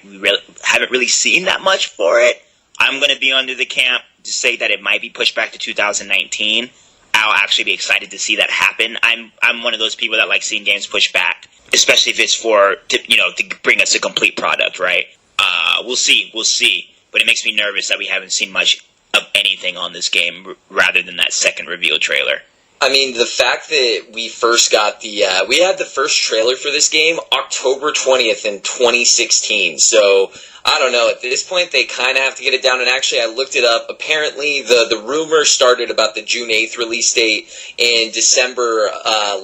haven't really seen that much for it. I'm going to be under the camp to say that it might be pushed back to 2019. I'll actually be excited to see that happen. I'm one of those people that like seeing games pushed back, especially if it's to bring us a complete product, right? We'll see. But it makes me nervous that we haven't seen much of anything on this game rather than that second reveal trailer. I mean, the fact that we first got we had the first trailer for this game October 20th in 2016, so I don't know, at this point they kind of have to get it down, and actually I looked it up. Apparently the rumor started about the June 8th release date in December,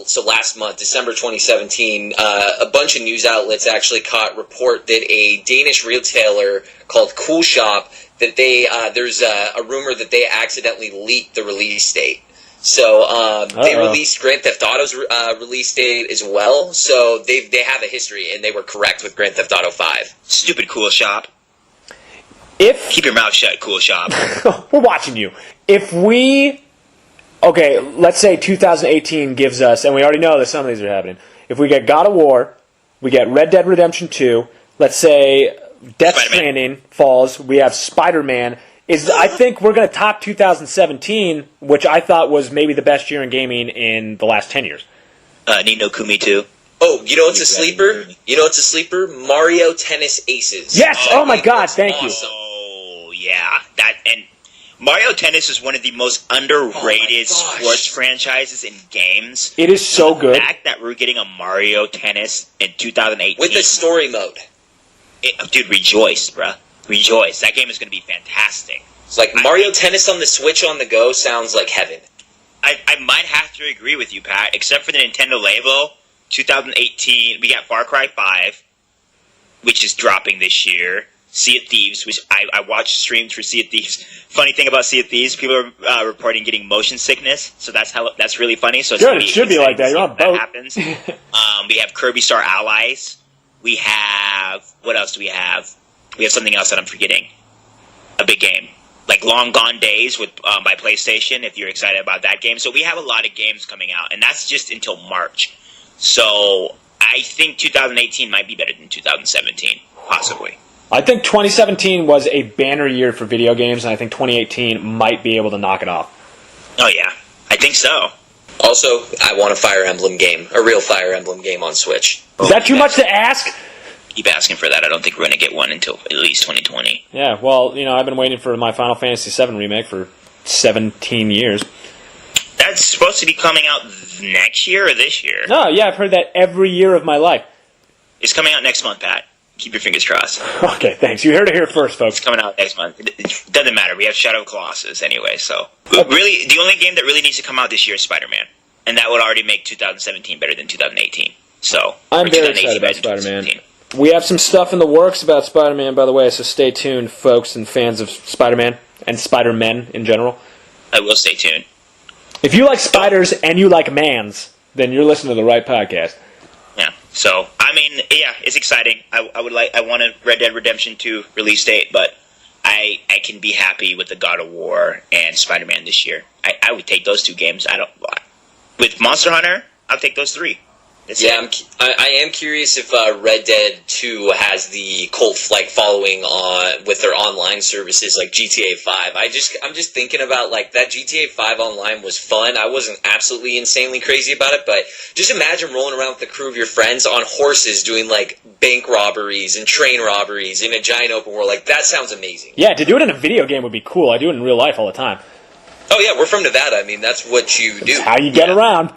so last month, December 2017, a bunch of news outlets actually report that a Danish retailer called Cool Shop, that there's a rumor that they accidentally leaked the release date. So they released Grand Theft Auto's release date as well. So they have a history, and they were correct with Grand Theft Auto 5. Stupid Cool Shop. Keep your mouth shut, Cool Shop. We're watching you. Let's say 2018 gives us, and we already know that some of these are happening. If we get God of War, we get Red Dead Redemption 2, let's say Death Stranding falls, we have Spider-Man. I think we're going to top 2017, which I thought was maybe the best year in gaming in the last 10 years. Ni no Kuni 2. Oh, you know what's a sleeper? Mario Tennis Aces. Yes! Oh my God, thank you. Oh, yeah. And Mario Tennis is one of the most underrated sports franchises in games. It is so good. The fact that we're getting a Mario Tennis in 2018. With the story mode. Dude, rejoice, bruh. Rejoice. That game is going to be fantastic. It's like Mario Tennis on the Switch on the go sounds like heaven. I might have to agree with you, Pat. Except for the Nintendo label, 2018, we got Far Cry 5, which is dropping this year. Sea of Thieves, which I watched streams for Sea of Thieves. Funny thing about Sea of Thieves, people are reporting getting motion sickness, so that's really funny. So good, it should be like that. You're on a boat. That happens. We have Kirby Star Allies. We have... What else do we have? We have something else that I'm forgetting. A big game. Like Long Gone Days by PlayStation, if you're excited about that game. So we have a lot of games coming out, and that's just until March. So I think 2018 might be better than 2017, possibly. I think 2017 was a banner year for video games, and I think 2018 might be able to knock it off. Oh, yeah. I think so. Also, I want a Fire Emblem game. A real Fire Emblem game on Switch. Is that too much to ask? Keep asking for that. I don't think we're going to get one until at least 2020. Yeah, well, I've been waiting for my Final Fantasy VII remake for 17 years. That's supposed to be coming out next year or this year? No, yeah, I've heard that every year of my life. It's coming out next month, Pat. Keep your fingers crossed. Okay, thanks. You heard it here first, folks. It's coming out next month. It doesn't matter. We have Shadow of Colossus anyway, so... Really, the only game that really needs to come out this year is Spider-Man. And that would already make 2017 better than 2018. So... I'm very excited about Spider-Man. We have some stuff in the works about Spider-Man, by the way, so stay tuned, folks, and fans of Spider-Man, and Spider-Men in general. I will stay tuned. If you like spiders and you like mans, then you're listening to the right podcast. Yeah. So, I mean, yeah, it's exciting. I want a Red Dead Redemption 2 release date, but I can be happy with the God of War and Spider-Man this year. I would take those 2 games. With Monster Hunter, I'll take those 3. I am curious if Red Dead 2 has the cult following on with their online services like GTA 5. I'm just thinking about that GTA 5 online was fun. I wasn't absolutely insanely crazy about it, but just imagine rolling around with the crew of your friends on horses doing bank robberies and train robberies in a giant open world. That sounds amazing. Yeah, to do it in a video game would be cool. I do it in real life all the time. Oh yeah, we're from Nevada. I mean, that's what you do. That's how you get around.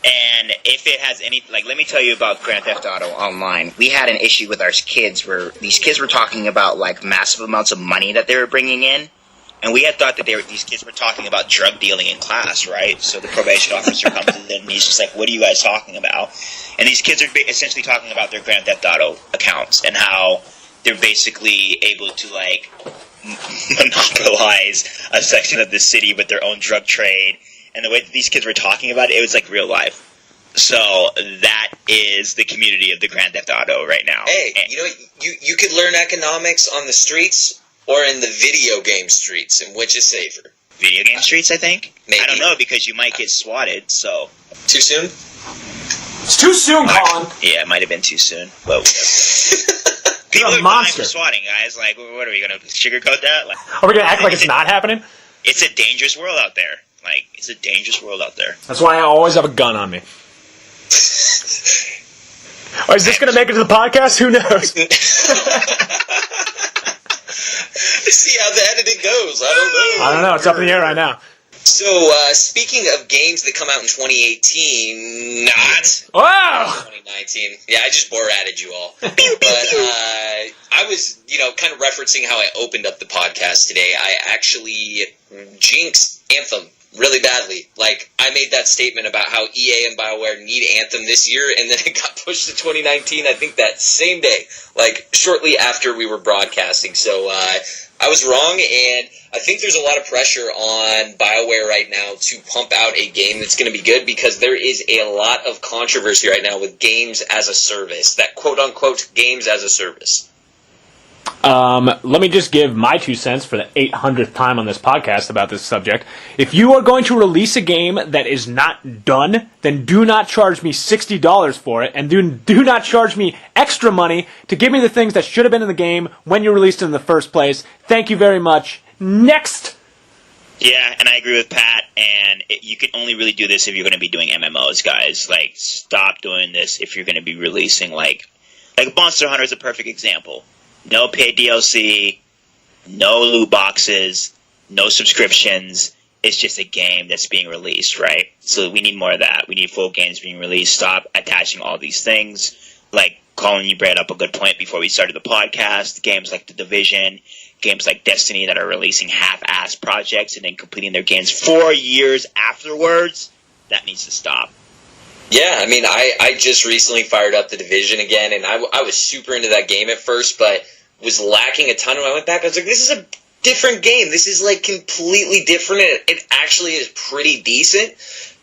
And if it has any, let me tell you about Grand Theft Auto Online. We had an issue with our kids where these kids were talking about massive amounts of money that they were bringing in, and we had thought that these kids were talking about drug dealing in class, right? So the probation officer comes in and he's just like, "What are you guys talking about?" And these kids are essentially talking about their Grand Theft Auto accounts and how they're basically able to monopolize a section of the city with their own drug trade. And the way that these kids were talking about it, it was like real life. So that is the community of the Grand Theft Auto right now. Hey, you could learn economics on the streets or in the video game streets, and which is safer? Video game streets, I think? Maybe. I don't know, because you might get swatted, so... Too soon? It's too soon, Collin! Yeah, it might have been too soon, but... People You're a are monster. dying for swatting, guys. What are we going to sugarcoat that? Are we going to act like it's not happening? It's a dangerous world out there. It's a dangerous world out there. That's why I always have a gun on me. Or is this going to make it to the podcast? Who knows? See how the editing goes. I don't know. It's up in the air right now. So, speaking of games that come out in 2018, not Wow! 2019. Yeah, I just bore-added you all. But I was, kind of referencing how I opened up the podcast today. I actually jinxed Anthem really badly. I made that statement about how EA and BioWare need Anthem this year, and then it got pushed to 2019, I think that same day, shortly after we were broadcasting. So, I was wrong, and I think there's a lot of pressure on BioWare right now to pump out a game that's going to be good, because there is a lot of controversy right now with games as a service, that quote-unquote games as a service. Let me just give my 2 cents for the 800th time on this podcast about this subject. If you are going to release a game that is not done, then do not charge me $60 for it, and do not charge me extra money to give me the things that should have been in the game when you released it in the first place. Thank you very much. Next! Yeah, and I agree with Pat, and you can only really do this if you're going to be doing MMOs, guys. Stop doing this if you're going to be releasing, Monster Hunter is a perfect example. No paid DLC, no loot boxes, no subscriptions. It's just a game that's being released, right? So we need more of that. We need full games being released. Stop attaching all these things. Collin, you brought up a good point before we started the podcast. Games like The Division, games like Destiny that are releasing half-assed projects and then completing their games 4 years afterwards. That needs to stop. Yeah, I just recently fired up The Division again, and I was super into that game at first, but was lacking a ton. When I went back, I was like, this is a different game. This is, completely different, and it actually is pretty decent,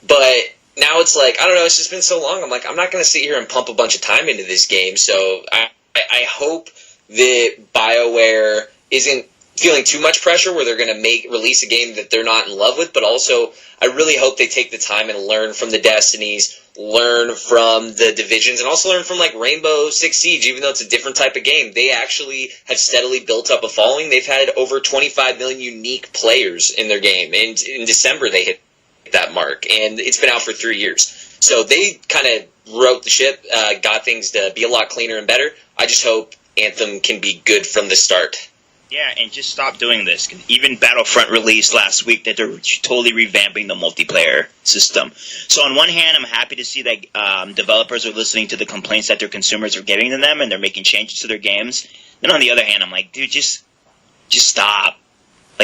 but now it's I don't know, it's just been so long. I'm I'm not going to sit here and pump a bunch of time into this game, so I hope that BioWare isn't feeling too much pressure where they're going to release a game that they're not in love with, but also I really hope they take the time and learn from the Destinies, learn from the Divisions, and also learn from Rainbow Six Siege, even though it's a different type of game. They actually have steadily built up a following. They've had over 25 million unique players in their game, and in December they hit that mark, and it's been out for 3 years. So they kind of wrote the ship, got things to be a lot cleaner and better. I just hope Anthem can be good from the start. Yeah, and just stop doing this. Even Battlefront released last week that they're totally revamping the multiplayer system. So on one hand, I'm happy to see that developers are listening to the complaints that their consumers are giving to them, and they're making changes to their games. Then on the other hand, I'm like, dude, just stop.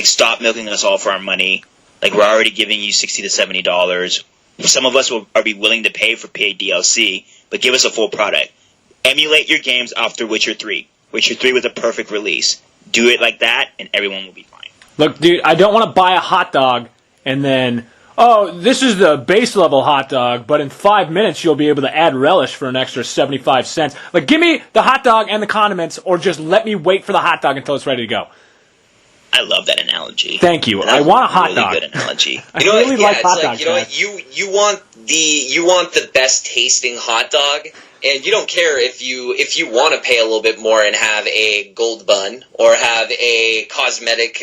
Stop milking us all for our money. We're already giving you $60 to $70. Some of us will be willing to pay for paid DLC, but give us a full product. Emulate your games after Witcher 3. Witcher 3 was a perfect release. Do it like that, and everyone will be fine. Look, dude, I don't want to buy a hot dog and then, this is the base level hot dog, but in 5 minutes you'll be able to add relish for an extra 75 cents. Give me the hot dog and the condiments, or just let me wait for the hot dog until it's ready to go. I love that analogy. Thank you. I want a hot really dog. Good analogy. You know what? like It's hot like, dogs. you know what? You want the best tasting hot dog, and you don't care if you want to pay a little bit more and have a gold bun or have a cosmetic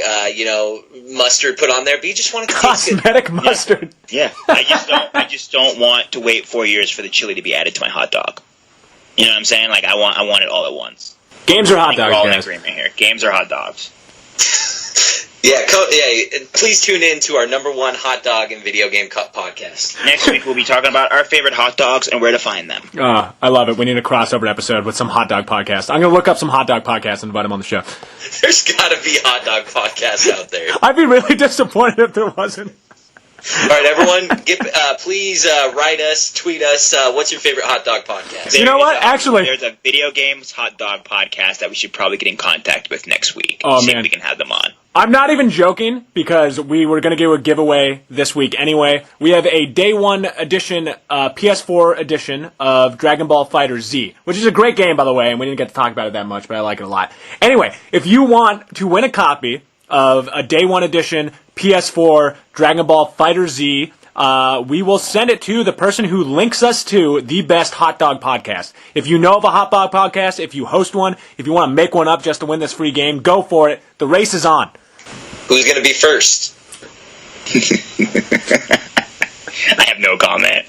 mustard put on there, but you just want it to taste good. Cosmetic mustard. Yeah, I just don't want to wait 4 years for the chili to be added to my hot dog. You know what I'm saying? Like I want it all at once. Games are hot We're dogs, all in guys. agreement here. Games are hot dogs. Yeah, please tune in to our #1 hot dog and video game podcast. Next week we'll be talking about our favorite hot dogs and where to find them. I love it. We need a crossover episode with some hot dog podcast. I'm going to look up some hot dog podcasts and invite them on the show. There's got to be hot dog podcasts out there. I'd be really disappointed if there wasn't. All right, everyone, please write us, tweet us. What's your favorite hot dog podcast? You know what? Actually, there's a video games hot dog podcast that we should probably get in contact with next week. Oh, See man. if we can have them on. I'm not even joking because we were going to do a giveaway this week anyway. We have a Day 1 edition, PS4 edition of Dragon Ball Fighter Z, which is a great game, by the way, and we didn't get to talk about it that much, but I like it a lot. Anyway, if you want to win a copy of a Day 1 edition PS4 Dragon Ball Fighter Z, we will send it to the person who links us to the best hot dog podcast. If you know of a hot dog podcast, if you host one, if you want to make one up just to win this free game, go for it. The race is on. Who's going to be first? I have no comment.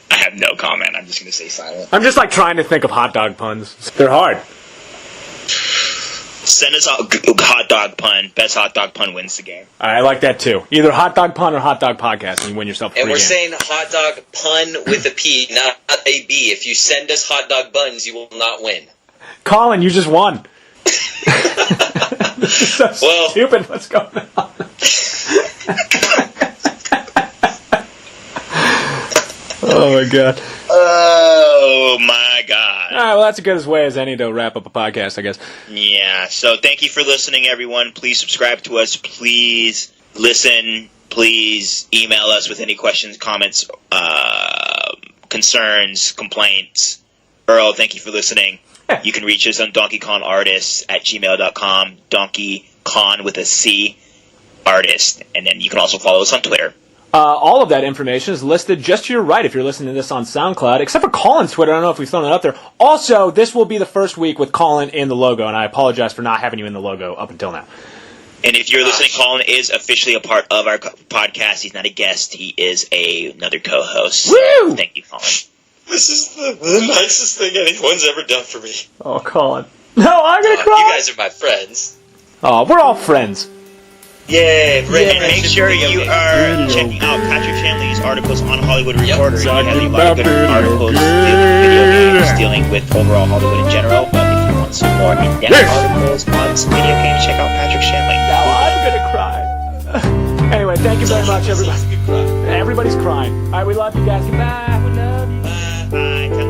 I'm just going to stay silent. I'm just trying to think of hot dog puns. They're hard. Send us a hot dog pun. Best hot dog pun wins the game. I like that too. Either hot dog pun or hot dog podcast, and you win yourself a free And we're game. saying hot dog pun with a P, not a B. If you send us hot dog buns, you will not win. Collin, you just won. This is so stupid. What's going on? Oh my god. Oh my god. All right, well, that's as good a way as any to wrap up a podcast, I guess. Yeah, so thank you for listening, everyone. Please subscribe to us. Please listen. Please email us with any questions, comments, concerns, complaints. Earl, thank you for listening. You can reach us on donkeykonartists@gmail.com. DonkeyKon with a C, artist. And then you can also follow us on Twitter. All of that information is listed just to your right if you're listening to this on SoundCloud, except for Collin's Twitter. I don't know if we've thrown it up there. Also, this will be the first week with Collin in the logo, and I apologize for not having you in the logo up until now. And if you're listening, Collin is officially a part of our podcast. He's not a guest. He is another co-host. Woo! Thank you, Collin. This is the nicest thing anyone's ever done for me. Oh, Collin. No, I'm going to cry. You guys are my friends. Oh, we're all friends. Yay! And make sure you are checking out Patrick Shanley's articles on Hollywood Reporter. He has a lot of good articles dealing with video games, dealing with overall Hollywood in general. But if you want some more in-depth articles on some video games, check out Patrick Shanley. Now I'm going to cry. Anyway, thank you very much, everybody. Everybody's crying. All right, we love you guys. Goodbye. We love you. Bye.